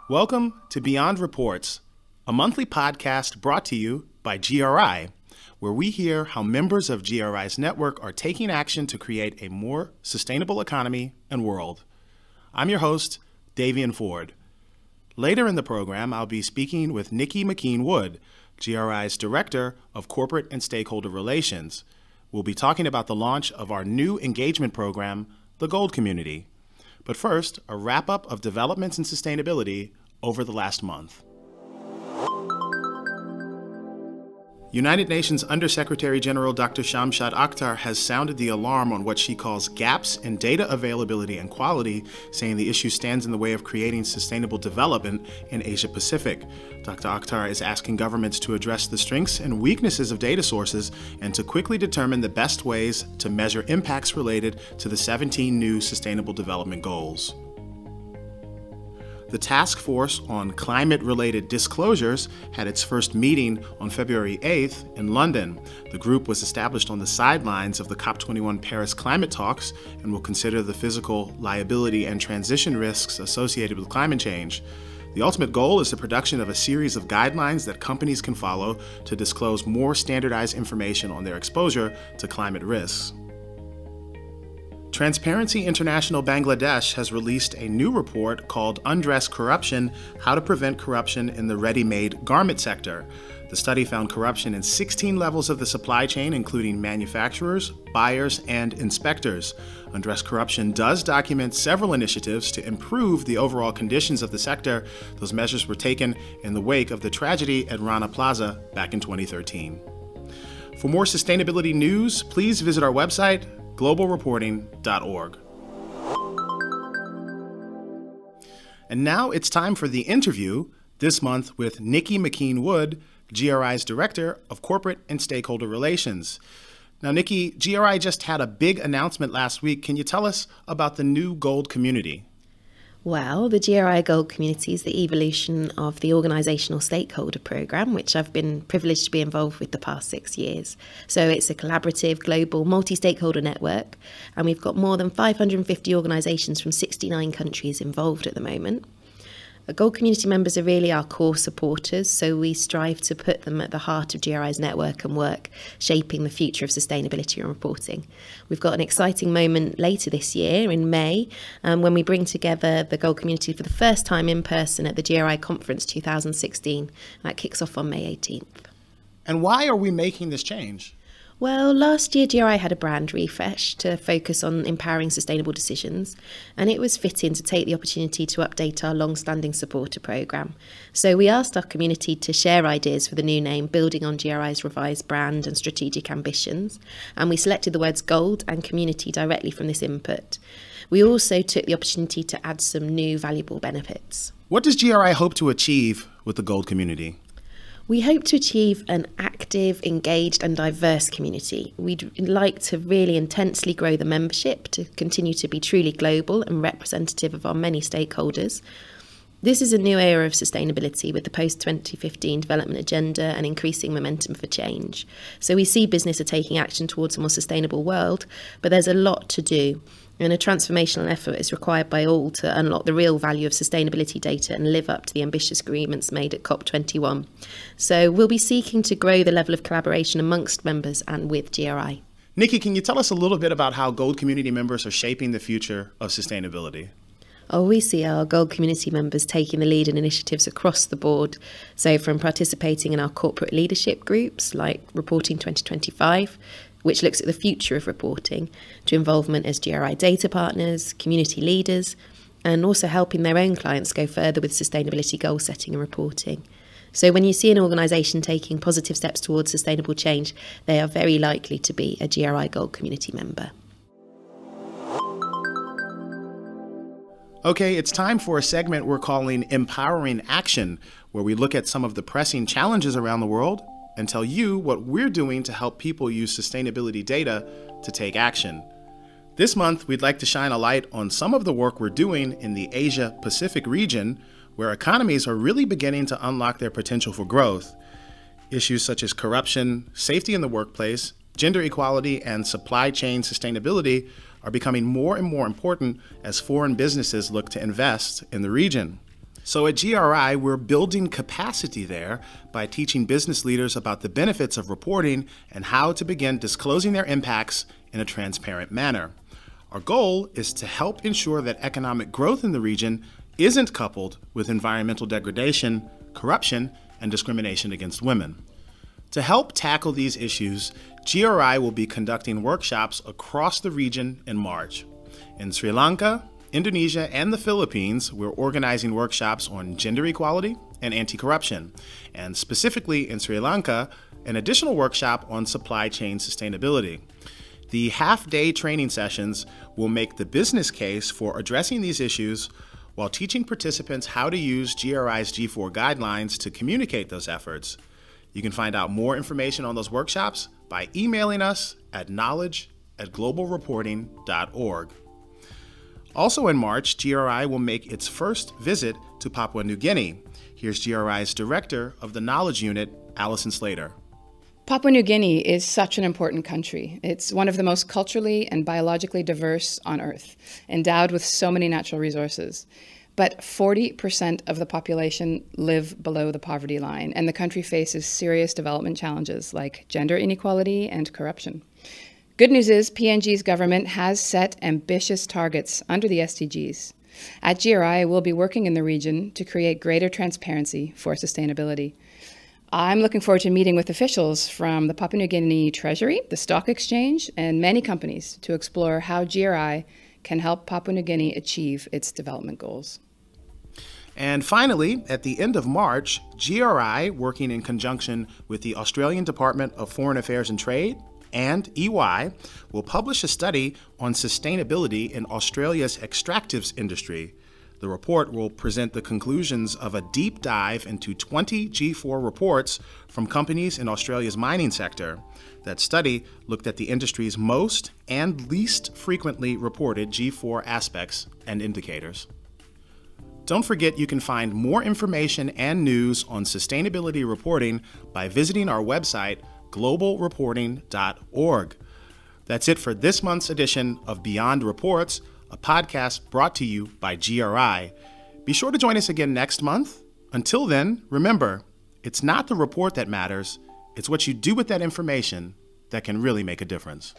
Welcome to Beyond Reports, a monthly podcast brought to you by GRI, where we hear how members of GRI's network are taking action to create a more sustainable economy and world. I'm your host, Davion Ford. Later in the program, I'll be speaking with Nikki McKean Wood, GRI's Director of Corporate and Stakeholder Relations. We'll be talking about the launch of our new engagement program, the Gold Community. But first, a wrap-up of developments in sustainability over the last month. United Nations Under-Secretary General Dr. Shamshad Akhtar has sounded the alarm on what she calls gaps in data availability and quality, saying the issue stands in the way of creating sustainable development in Asia Pacific. Dr. Akhtar is asking governments to address the strengths and weaknesses of data sources and to quickly determine the best ways to measure impacts related to the 17 new Sustainable Development Goals. The Task Force on Climate-Related Disclosures had its first meeting on February 8th in London. The group was established on the sidelines of the COP21 Paris climate talks and will consider the physical, liability, and transition risks associated with climate change. The ultimate goal is the production of a series of guidelines that companies can follow to disclose more standardized information on their exposure to climate risks. Transparency International Bangladesh has released a new report called Undress Corruption: How to Prevent Corruption in the Ready-Made Garment Sector. The study found corruption in 16 levels of the supply chain, including manufacturers, buyers, and inspectors. Undress Corruption does document several initiatives to improve the overall conditions of the sector. Those measures were taken in the wake of the tragedy at Rana Plaza back in 2013. For more sustainability news, please visit our website, globalreporting.org. And now it's time for the interview, this month with Nikki McKean Wood, GRI's Director of Corporate and Stakeholder Relations. Now, Nikki, GRI just had a big announcement last week. Can you tell us about the new Gold Community? Well, the GRI Gold Community is the evolution of the organisational stakeholder programme, which I've been privileged to be involved with the past 6 years. So it's a collaborative, global, multi-stakeholder network, and we've got more than 550 organisations from 69 countries involved at the moment. Gold Community members are really our core supporters, so we strive to put them at the heart of GRI's network and work, shaping the future of sustainability and reporting. We've got an exciting moment later this year in May, when we bring together the Gold Community for the first time in person at the GRI Conference 2016. That kicks off on May 18th. And why are we making this change? Well, last year GRI had a brand refresh to focus on empowering sustainable decisions, and it was fitting to take the opportunity to update our long-standing supporter programme. So we asked our community to share ideas for the new name, building on GRI's revised brand and strategic ambitions, and we selected the words gold and community directly from this input. We also took the opportunity to add some new valuable benefits. What does GRI hope to achieve with the Gold Community? We hope to achieve an active, engaged and diverse community. We'd like to really intensely grow the membership to continue to be truly global and representative of our many stakeholders. This is a new era of sustainability with the post-2015 development agenda and increasing momentum for change. So we see business are taking action towards a more sustainable world, but there's a lot to do. And a transformational effort is required by all to unlock the real value of sustainability data and live up to the ambitious agreements made at COP21. So we'll be seeking to grow the level of collaboration amongst members and with GRI. Nikki, can you tell us a little bit about how Gold Community members are shaping the future of sustainability? We see our Gold Community members taking the lead in initiatives across the board. So from participating in our corporate leadership groups like Reporting 2025, which looks at the future of reporting, to involvement as GRI data partners, community leaders, and also helping their own clients go further with sustainability goal setting and reporting. So when you see an organisation taking positive steps towards sustainable change, they are very likely to be a GRI Gold Community member. Okay, it's time for a segment we're calling Empowering Action, where we look at some of the pressing challenges around the world and tell you what we're doing to help people use sustainability data to take action. This month, we'd like to shine a light on some of the work we're doing in the Asia-Pacific region, where economies are really beginning to unlock their potential for growth. Issues such as corruption, safety in the workplace, gender equality, and supply chain sustainability are becoming more and more important as foreign businesses look to invest in the region. So at GRI, we're building capacity there by teaching business leaders about the benefits of reporting and how to begin disclosing their impacts in a transparent manner. Our goal is to help ensure that economic growth in the region isn't coupled with environmental degradation, corruption, and discrimination against women. To help tackle these issues, GRI will be conducting workshops across the region in March. In Sri Lanka, Indonesia, and the Philippines, we're organizing workshops on gender equality and anti-corruption. And specifically in Sri Lanka, an additional workshop on supply chain sustainability. The half-day training sessions will make the business case for addressing these issues while teaching participants how to use GRI's G4 guidelines to communicate those efforts. You can find out more information on those workshops by emailing us at knowledge@globalreporting.org. Also in March, GRI will make its first visit to Papua New Guinea. Here's GRI's Director of the Knowledge Unit, Allison Slater. Papua New Guinea is such an important country. It's one of the most culturally and biologically diverse on Earth, endowed with so many natural resources. But 40% of the population live below the poverty line, and the country faces serious development challenges like gender inequality and corruption. Good news is PNG's government has set ambitious targets under the SDGs. At GRI, we'll be working in the region to create greater transparency for sustainability. I'm looking forward to meeting with officials from the Papua New Guinea Treasury, the Stock Exchange, and many companies to explore how GRI can help Papua New Guinea achieve its development goals. And finally, at the end of March, GRI, working in conjunction with the Australian Department of Foreign Affairs and Trade, and EY, will publish a study on sustainability in Australia's extractives industry. The report will present the conclusions of a deep dive into 20 G4 reports from companies in Australia's mining sector. That study looked at the industry's most and least frequently reported G4 aspects and indicators. Don't forget you can find more information and news on sustainability reporting by visiting our website, globalreporting.org. That's it for this month's edition of Beyond Reports, a podcast brought to you by GRI. Be sure to join us again next month. Until then, remember, it's not the report that matters, it's what you do with that information that can really make a difference.